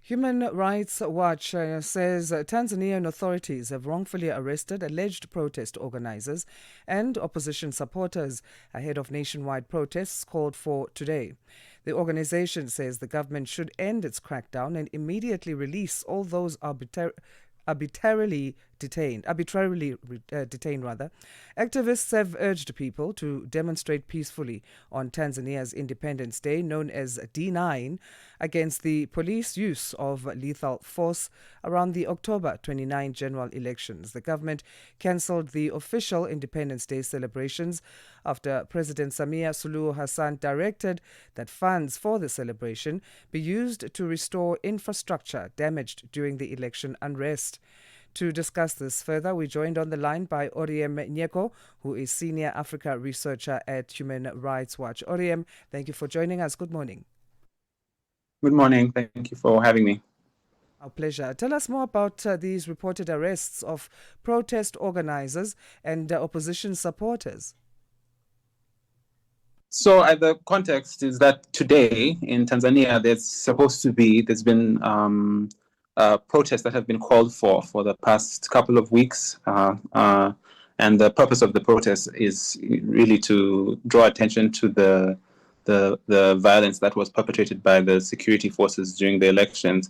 Human Rights Watch says Tanzanian authorities have wrongfully arrested alleged protest organizers and opposition supporters ahead of nationwide protests called for today. The organization says the government should end its crackdown and immediately release all those arbitrarily detained rather. Activists have urged people to demonstrate peacefully on Tanzania's Independence Day, known as D9, against the police use of lethal force around the October 29 general elections. The government cancelled the official Independence Day celebrations after President Samia Suluhu Hassan directed that funds for the celebration be used to restore infrastructure damaged during the election unrest. To discuss this further, we're joined on the line by Oryem Nyeko, who is Senior Africa Researcher at Human Rights Watch. Oryem, thank you for joining us. Good morning. Good morning. Thank you for having me. Our pleasure. Tell us more about these reported arrests of protest organizers and opposition supporters. So, the context is that today in Tanzania, there's been protests that have been called for the past couple of weeks. And the purpose of the protest is really to draw attention to the violence that was perpetrated by the security forces during the elections.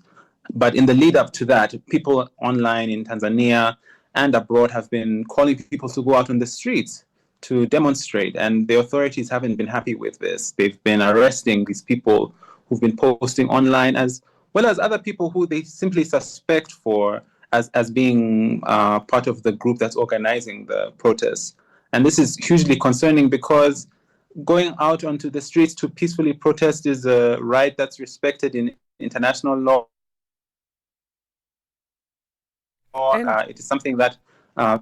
But in the lead up to that, people online in Tanzania and abroad have been calling people to go out on the streets to demonstrate, and the authorities haven't been happy with this. They've been arresting these people who've been posting online, as well as other people who they simply suspect as being part of the group that's organizing the protests. And this is hugely concerning because going out onto the streets to peacefully protest is a right that's respected in international law. It is something that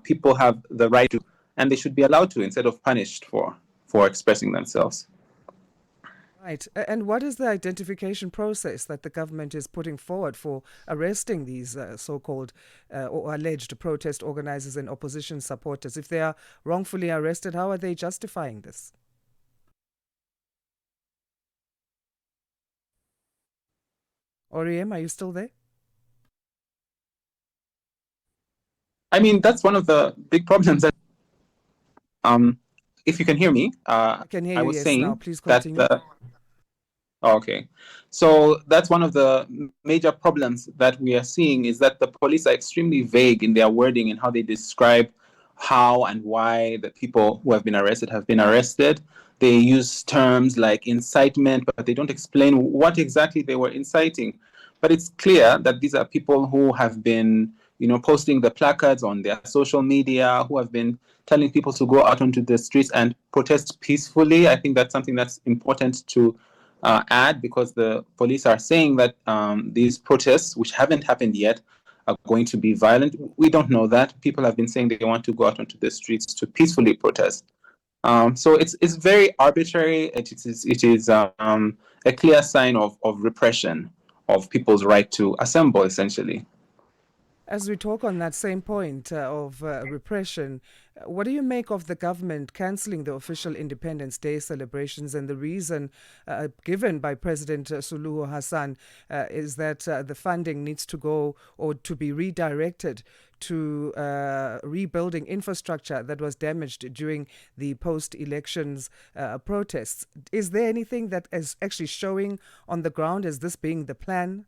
people have the right to, and they should be allowed to instead of punished for expressing themselves. Right. And what is the identification process that the government is putting forward for arresting these so-called or alleged protest organizers and opposition supporters? If they are wrongfully arrested, how are they justifying this? Oryem, are you still there? I mean, that's one of the big problems that, if you can hear me, I can hear I you, was yes. saying Now, please that continue. okay. So that's one of the major problems that we are seeing, is that the police are extremely vague in their wording and how they describe how and why the people who have been arrested. They use terms like incitement, but they don't explain what exactly they were inciting. But it's clear that these are people who have been, posting the placards on their social media, who have been telling people to go out onto the streets and protest peacefully. I think that's something that's important to add, because the police are saying that these protests, which haven't happened yet, are going to be violent. We don't know that. People have been saying they want to go out onto the streets to peacefully protest. So it's very arbitrary. It is a clear sign of repression of people's right to assemble, essentially. As we talk on that same point of repression, what do you make of the government cancelling the official Independence Day celebrations? And the reason given by President Suluhu Hassan is that the funding needs to go or to be redirected to rebuilding infrastructure that was damaged during the post-elections protests. Is there anything that is actually showing on the ground as this being the plan?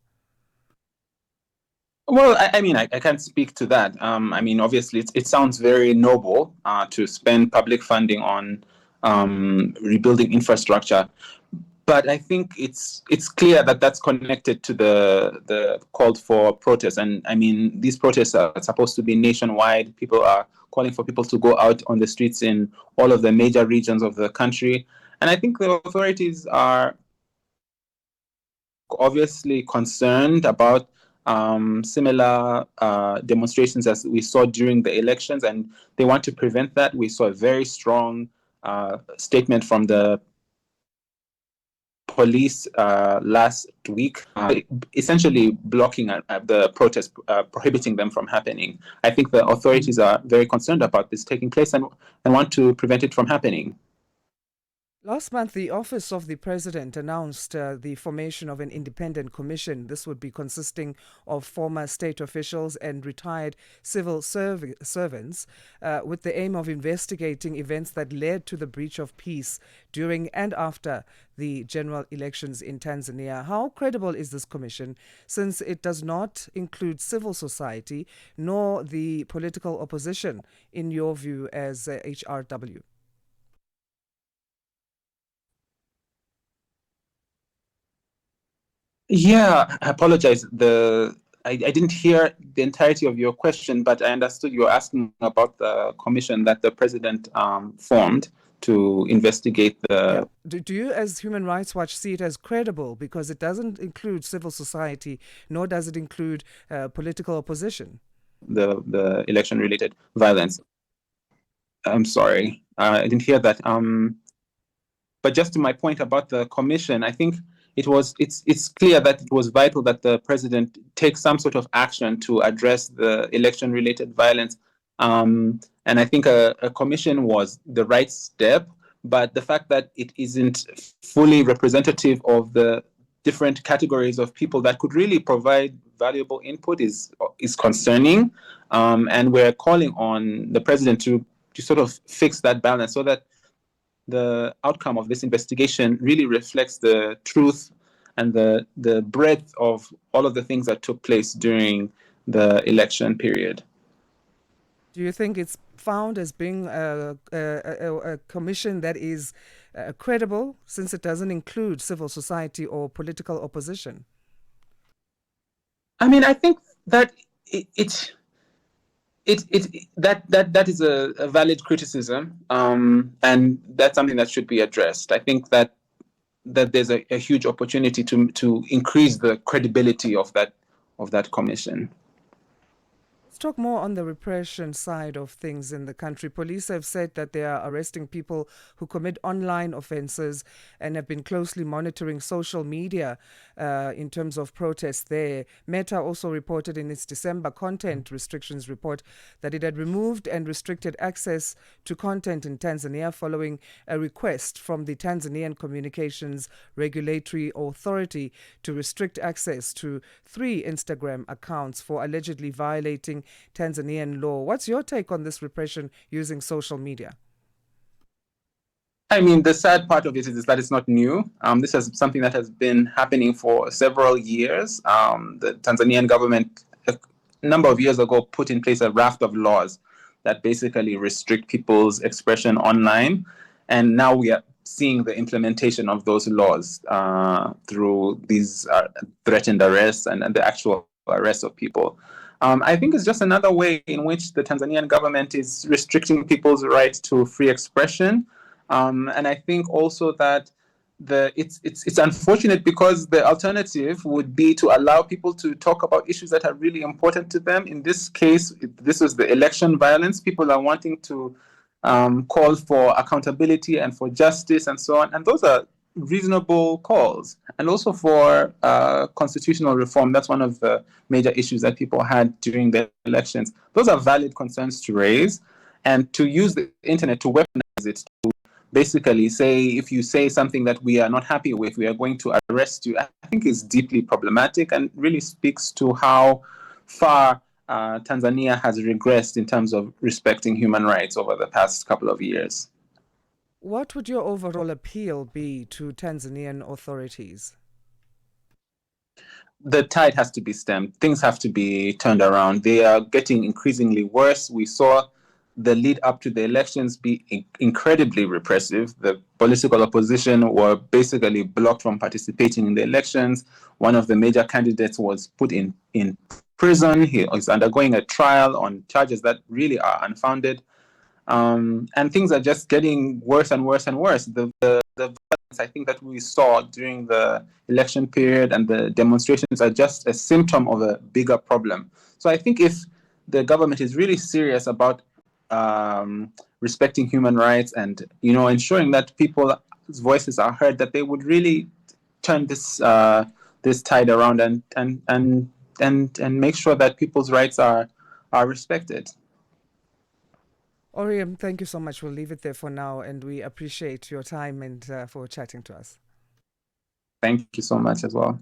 Well, I mean, I can't speak to that. I mean, obviously, it sounds very noble to spend public funding on rebuilding infrastructure, but I think it's clear that that's connected to the called for protests. And I mean, these protests are supposed to be nationwide. People are calling for people to go out on the streets in all of the major regions of the country. And I think the authorities are obviously concerned about similar demonstrations as we saw during the elections, and they want to prevent that. We saw a very strong statement from the police last week, essentially blocking the protest, prohibiting them from happening. I think the authorities are very concerned about this taking place and want to prevent it from happening. Last month, the Office of the President announced the formation of an independent commission. This would be consisting of former state officials and retired civil servants, with the aim of investigating events that led to the breach of peace during and after the general elections in Tanzania. How credible is this commission, since it does not include civil society nor the political opposition, in your view, as HRW? Yeah, I apologize. I didn't hear the entirety of your question, but I understood you were asking about the commission that the president formed to investigate Yeah. the Do you, as Human Rights Watch, see it as credible because it doesn't include civil society, nor does it include political opposition? the election related violence. I'm sorry, I didn't hear that. But just to my point about the commission, I think it's clear that it was vital that the president take some sort of action to address the election related violence. And I think a commission was the right step, but the fact that it isn't fully representative of the different categories of people that could really provide valuable input is concerning. And we're calling on the president to sort of fix that balance so that the outcome of this investigation really reflects the truth and the breadth of all of the things that took place during the election period. Do you think it's found as being a commission that is credible since it doesn't include civil society or political opposition? I mean, I think that that is a valid criticism, and that's something that should be addressed. I think that there's a huge opportunity to increase the credibility of that commission. Let's talk more on the repression side of things in the country. Police have said that they are arresting people who commit online offences and have been closely monitoring social media in terms of protests there. Meta also reported in its December content restrictions report that it had removed and restricted access to content in Tanzania following a request from the Tanzanian Communications Regulatory Authority to restrict access to 3 Instagram accounts for allegedly violating Tanzanian law. What's your take on this repression using social media? I mean, the sad part of it is that it's not new. This is something that has been happening for several years. The Tanzanian government, a number of years ago, put in place a raft of laws that basically restrict people's expression online. And now we are seeing the implementation of those laws through these threatened arrests and the actual arrest of people. I think it's just another way in which the Tanzanian government is restricting people's rights to free expression. And I think also that it's unfortunate because the alternative would be to allow people to talk about issues that are really important to them. In this case, this is the election violence. People are wanting to call for accountability and for justice and so on. And those are reasonable calls. And also for constitutional reform. That's one of the major issues that people had during the elections. Those are valid concerns to raise. And to use the internet to weaponize it, to basically say, if you say something that we are not happy with, we are going to arrest you, I think is deeply problematic and really speaks to how far Tanzania has regressed in terms of respecting human rights over the past couple of years. What would your overall appeal be to Tanzanian authorities? The tide has to be stemmed. Things have to be turned around. They are getting increasingly worse. We saw the lead up to the elections be incredibly repressive. The political opposition were basically blocked from participating in the elections. One of the major candidates was put in prison. He is undergoing a trial on charges that really are unfounded. And things are just getting worse and worse and worse. The violence, I think, that we saw during the election period and the demonstrations are just a symptom of a bigger problem. So I think if the government is really serious about respecting human rights and ensuring that people's voices are heard, that they would really turn this tide around and make sure that people's rights are respected. Oryem, thank you so much. We'll leave it there for now, and we appreciate your time and for chatting to us. Thank you so much as well.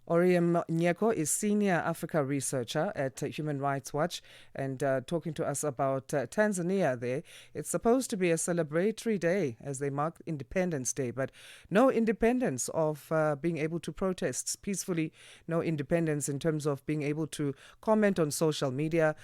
Oryem Nyeko is Senior Africa Researcher at Human Rights Watch and talking to us about Tanzania there. It's supposed to be a celebratory day as they mark Independence Day, but no independence of being able to protest peacefully, no independence in terms of being able to comment on social media,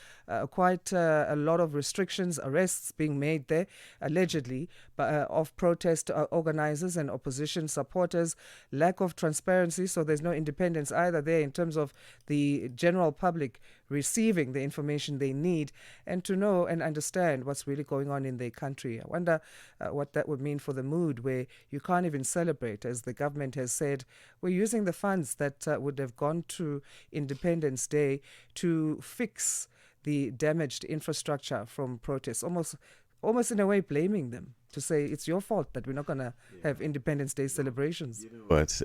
quite a lot of restrictions, arrests being made there, allegedly, of protest organizers and opposition supporters, lack of transparency, so there's no independence either there in terms of the general public receiving the information they need and to know and understand what's really going on in their country. I wonder what that would mean for the mood where you can't even celebrate, as the government has said, we're using the funds that would have gone to Independence Day to fix the damaged infrastructure from protests, almost in a way blaming them, to say it's your fault that we're not going to have Independence Day celebrations. You know what?